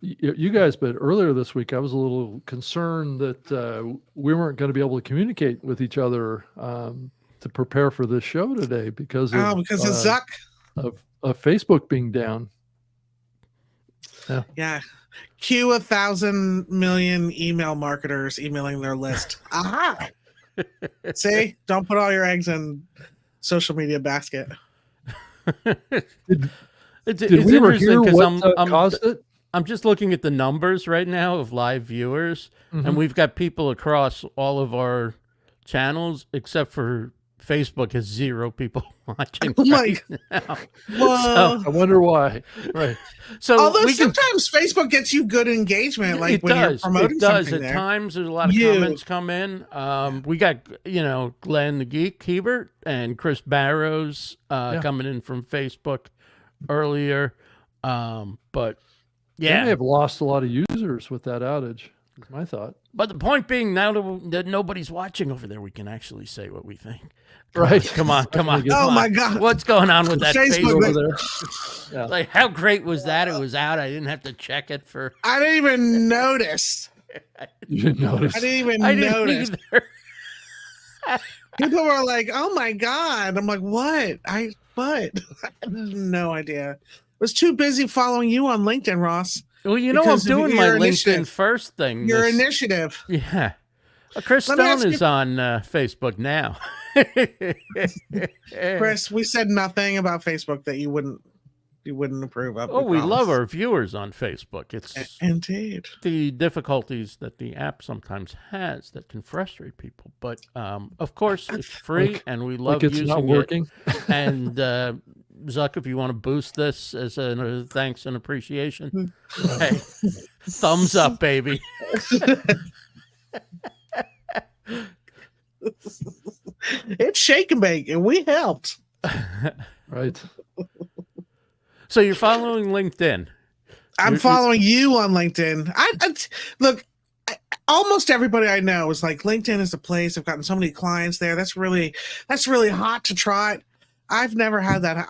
you guys, but earlier this week, I was a little concerned that we weren't going to be able to communicate with each other to prepare for this show today because of Zuck of Facebook being down. Yeah. Cue 1,000 million email marketers emailing their list. Aha! See, don't put all your eggs in social media basket. It's we ever hear interesting what because caused it? I'm just looking at the numbers right now of live viewers, and we've got people across all of our channels, except for Facebook has 0 people watching. Right now. Well, I wonder why. Right. So although sometimes Facebook gets you good engagement, like it when does. you're promoting It does. something At there. times, there's a lot of comments come in. We got Glenn the Geek Hebert and Chris Barrows coming in from Facebook earlier. But They may have lost a lot of users with that outage. Is my thought. But the point being, now that nobody's watching over there, we can actually say what we think. Right. Come on. Oh my God. What's going on with that Facebook Facebook? Over there. Like, how great was that? It was out. I didn't have to check it for. I didn't even notice. You didn't notice. I didn't even I notice. didn't either. People were like, "Oh my God!" I'm like, "What? I had no idea. I was too busy following you on LinkedIn, Ross. Well, I'm Because of doing my your LinkedIn initiative. first thing. Your initiative." Yeah. Chris Let me Stone ask is on Facebook now. Chris, we said nothing about Facebook that you wouldn't approve of. Oh, we promise. love our viewers on Facebook. It's Indeed. the difficulties that the app sometimes has that can frustrate people. But of course, it's free, and we love it's using not working. it. And Zuck, if you want to boost this as a thanks and appreciation, hey, thumbs up, baby. It's shake and bake, and we helped. Right. So you're following LinkedIn. I'm following you on LinkedIn. Look, almost everybody I know is like, LinkedIn is the place. I've gotten so many clients there. That's really hot to try it. I've never had that.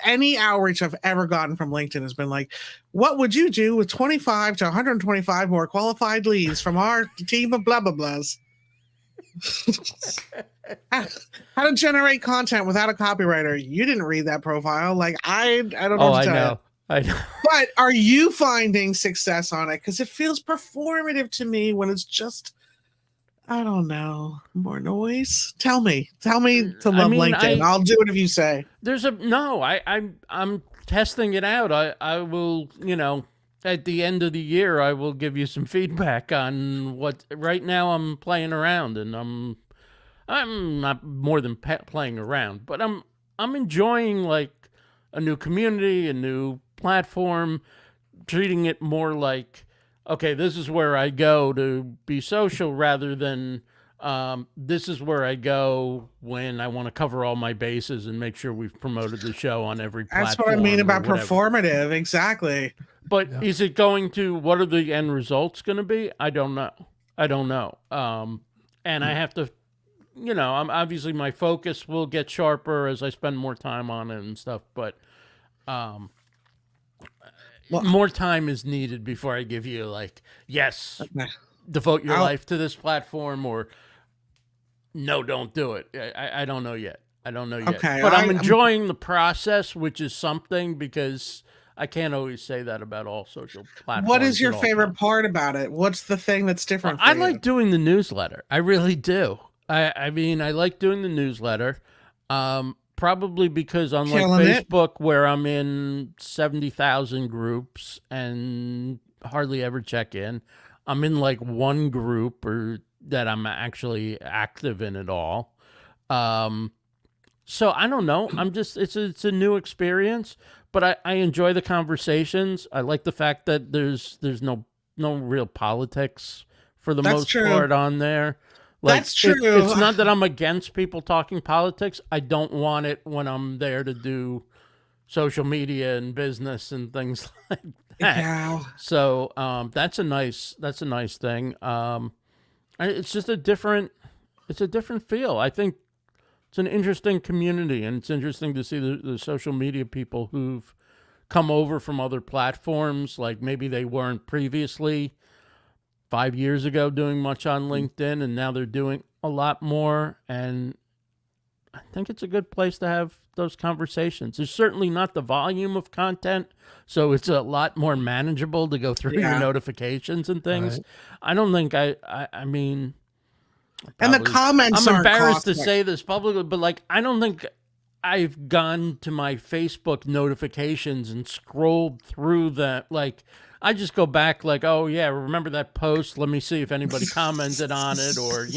Any outreach I've ever gotten from LinkedIn has been like, what would you do with 25 to 125 more qualified leads from our team of blah, blah, blahs? How to generate content without a copywriter. You didn't read that profile. Like, I don't know what to tell you. I know. But are you finding success on it? Because it feels performative to me when it's just, I don't know, more noise. Tell me to love LinkedIn. I'll do it if you say. I'm testing it out. I will, at the end of the year, I will give you some feedback on what. Right now, I'm playing around, and I'm not more than playing around, but I'm enjoying like a new community, a new platform, treating it more like, okay, this is where I go to be social rather than this is where I go when I want to cover all my bases and make sure we've promoted the show on every platform. That's what I mean about whatever. performative. Exactly. But is it going to, what are the end results going to be? I don't know. I don't know. And I have to, I'm obviously my focus will get sharper as I spend more time on it and stuff, but more time is needed before I give you like, yes, devote your life to this platform, or no, don't do it. I don't know yet. I don't know yet. Okay, but I'm enjoying the process, which is something, because I can't always say that about all social platforms. What is your favorite part about it? What's the thing that's different for I you? like doing the newsletter. I really do. I mean, I like doing the newsletter. Probably because unlike Facebook, where I'm in 70,000 groups and hardly ever check in, I'm in like one group that I'm actually active in at all. So I don't know. I'm just, it's a new experience, but I enjoy the conversations. I like the fact that there's no real politics for the most part on there. Like, that's true. It's not that I'm against people talking politics. I don't want it when I'm there to do social media and business and things like that. Yeah. So that's a nice thing. It's just a different feel. I think it's an interesting community, and it's interesting to see the social media people who've come over from other platforms, like maybe they weren't previously 5 years ago doing much on LinkedIn, and now they're doing a lot more. And I think it's a good place to have those conversations. There's certainly not the volume of content, so it's a lot more manageable to go through your notifications and things. Right. I don't think I mean, and the comments I'm embarrassed to say this publicly, but like, I don't think I've gone to my Facebook notifications and scrolled through that. Like, I just go back like, oh yeah, remember that post? Let me see if anybody commented on it, or,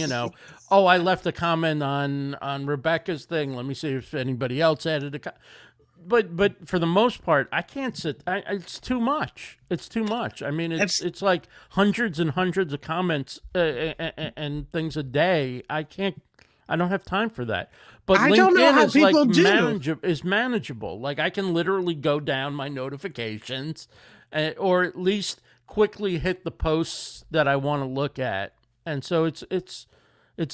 oh, I left a comment on Rebecca's thing. Let me see if anybody else added a but for the most part, I can't sit. It's too much. It's too much. I mean, it's like hundreds and hundreds of comments and things a day. I don't have time for that. But I LinkedIn don't know how is people like is manageable. Like, I can literally go down my notifications, or at least quickly hit the posts that I want to look at. And so it's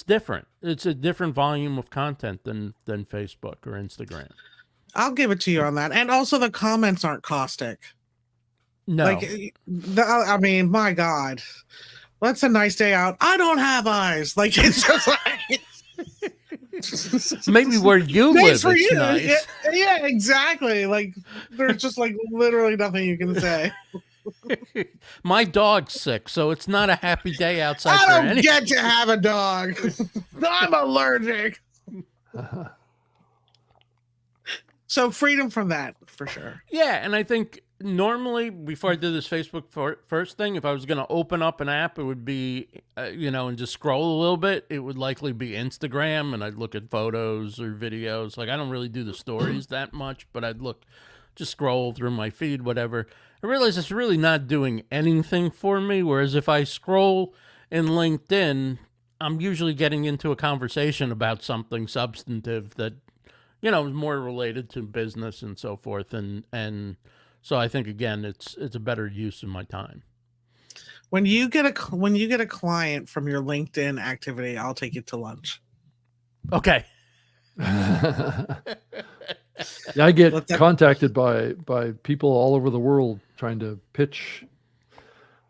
different. It's a different volume of content than Facebook or Instagram. I'll give it to you on that. And also the comments aren't caustic. No. Like, I mean, my God. That's a nice day out. I don't have eyes. Like, it's just like... Maybe where you live, it's you. Nice. Yeah, exactly. Like, there's just like literally nothing you can say. My dog's sick, so it's not a happy day outside. I don't get to have a dog. I'm allergic. So freedom from that, for sure. Yeah, and I think normally, before I did this Facebook first thing, if I was going to open up an app, it would be, and just scroll a little bit, it would likely be Instagram, and I'd look at photos or videos. Like, I don't really do the stories that much, but I'd just scroll through my feed, whatever. I realize it's really not doing anything for me, whereas if I scroll in LinkedIn, I'm usually getting into a conversation about something substantive that, is more related to business and so forth, and so I think, again, it's a better use of my time. When you get a client from your LinkedIn activity, I'll take you to lunch. Okay. Yeah, I get contacted by people all over the world trying to pitch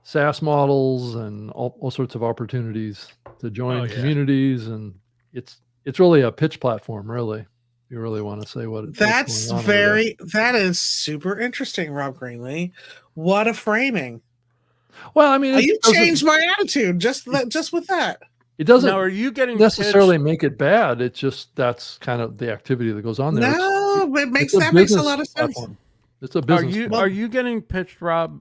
SaaS models and all sorts of opportunities to join communities, and it's really a pitch platform, really. You really want to say that is super interesting, Rob Greenlee. What a framing. Well, I mean, you changed my attitude just with that. It doesn't are you getting necessarily make it bad. It's just that's kind of the activity that goes on there. No, it makes a lot of sense. Platform. It's a business. Are you getting pitched, Rob,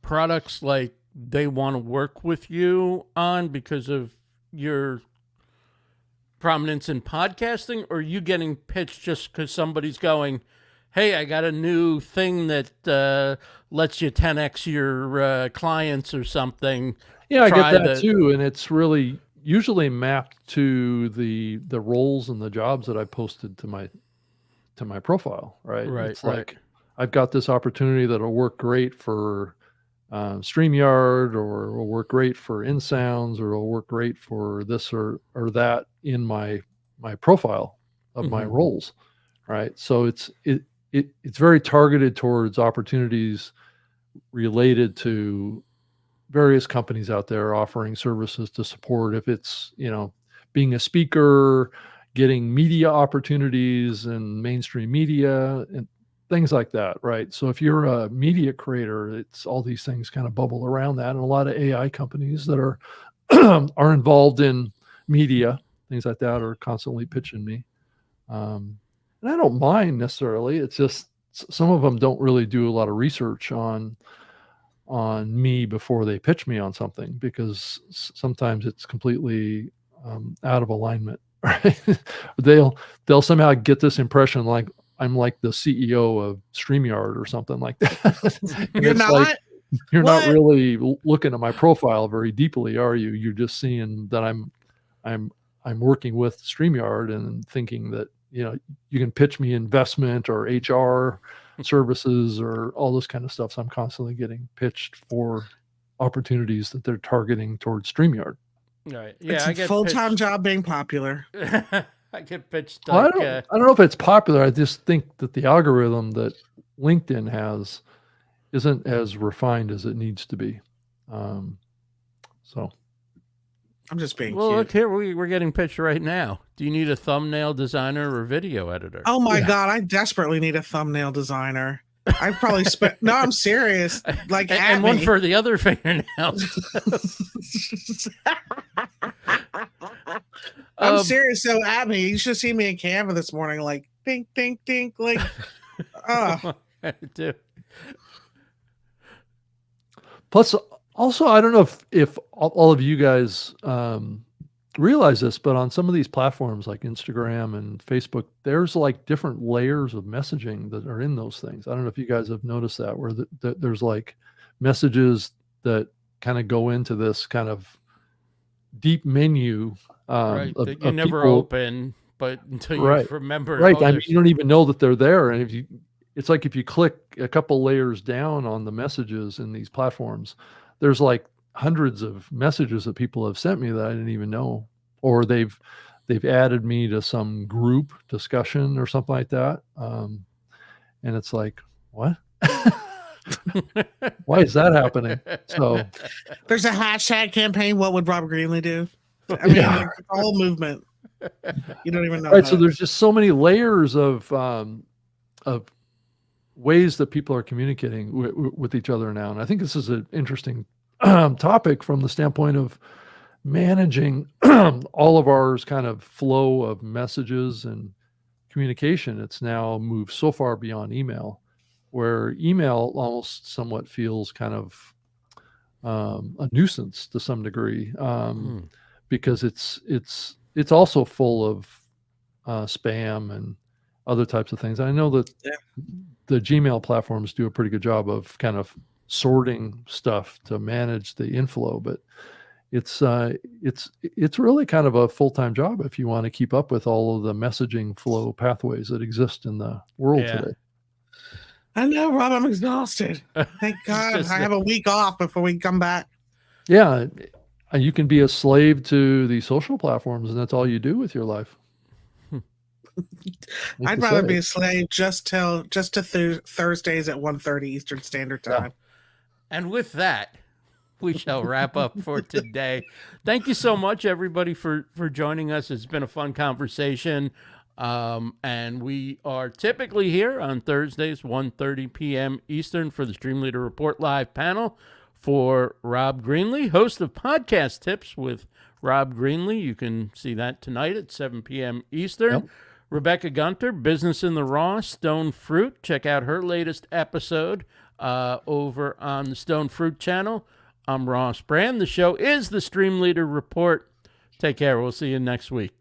products like they want to work with you on because of your prominence in podcasting, or are you getting pitched just because somebody's going, hey, I got a new thing that lets you 10x your clients or something? Yeah, I get that too, and it's really usually mapped to the roles and the jobs that I posted to my profile, right? Right. It's like, I've got this opportunity that'll work great for StreamYard, or will work great for InSounds, or will work great for this or that in my profile of my roles, right? So it's very targeted towards opportunities related to various companies out there offering services to support. If it's, being a speaker, getting media opportunities and mainstream media and things like that, right? So if you're a media creator, it's all these things kind of bubble around that. And a lot of AI companies that are are involved in media, things like that, are constantly pitching me. And I don't mind necessarily. It's just some of them don't really do a lot of research on me before they pitch me on something, because sometimes it's completely out of alignment. Right? They'll somehow get this impression like I'm like the CEO of StreamYard or something like that. You're not. Like, you're What? not really looking at my profile very deeply, are you? You're just seeing that I'm working with StreamYard and thinking that you can pitch me investment or HR services or all this kind of stuff. So I'm constantly getting pitched for opportunities that they're targeting towards StreamYard. Right. Yeah. It's I a get full-time pitched- job being popular. I get pitched Well, like, I don't know if it's popular. I just think that the algorithm that LinkedIn has isn't as refined as it needs to be. So I'm just being well, cute. look here, we're getting pitched right now. Do you need a thumbnail designer or video editor? Oh my God, I desperately need a thumbnail designer. I probably spent. No, I'm serious. Like, and one for the other fingernails. I'm serious. So at me, you should see me in Canva this morning. Like, dink, dink, dink. Like, I do. plus, also, I don't know if all of you guys realize this, but on some of these platforms like Instagram and Facebook, there's like different layers of messaging that are in those things. I don't know if you guys have noticed that, where there's like messages that kind of go into this kind of deep menu Right, of, that you of never people. open, but until you Right. remember. Right. oh, I mean, there's- you don't even know that they're there. And it's like if you click a couple layers down on the messages in these platforms, there's like hundreds of messages that people have sent me that I didn't even know, or they've added me to some group discussion or something like that. And it's like, what? Why is that happening? So there's a hashtag campaign. What would Rob Greenlee do? I mean, Yeah. like, the whole movement. You don't even know. right. about So it. there's just so many layers of ways that people are communicating with each other now. And I think this is an interesting topic from the standpoint of managing all of ours kind of flow of messages and communication. It's now moved so far beyond email, where email almost somewhat feels kind of a nuisance to some degree, because it's also full of spam and other types of things. I know that the Gmail platforms do a pretty good job of kind of sorting stuff to manage the inflow, but it's really kind of a full-time job if you want to keep up with all of the messaging flow pathways that exist in the world Yeah. today. I know, Rob. I'm exhausted. Thank God Just- I have a week off before we come back. Yeah, you can be a slave to the social platforms, and that's all you do with your life. I'd rather be a slave just to Thursdays at 1:30 Eastern Standard Yeah. Time. And with that, we shall wrap up for today. Thank you so much, everybody, for joining us. It's been a fun conversation. And we are typically here on Thursdays, 1:30 p.m. Eastern, for the Streamleader Report Live Panel. For Rob Greenlee, host of Podcast Tips with Rob Greenlee. You can see that tonight at 7 p.m. Eastern. Yep. Rebecca Gunter, Business in the Raw, Stone Fruit. Check out her latest episode over on the Stone Fruit channel. I'm Ross Brand. The show is the Streamleader Report. Take care. We'll see you next week.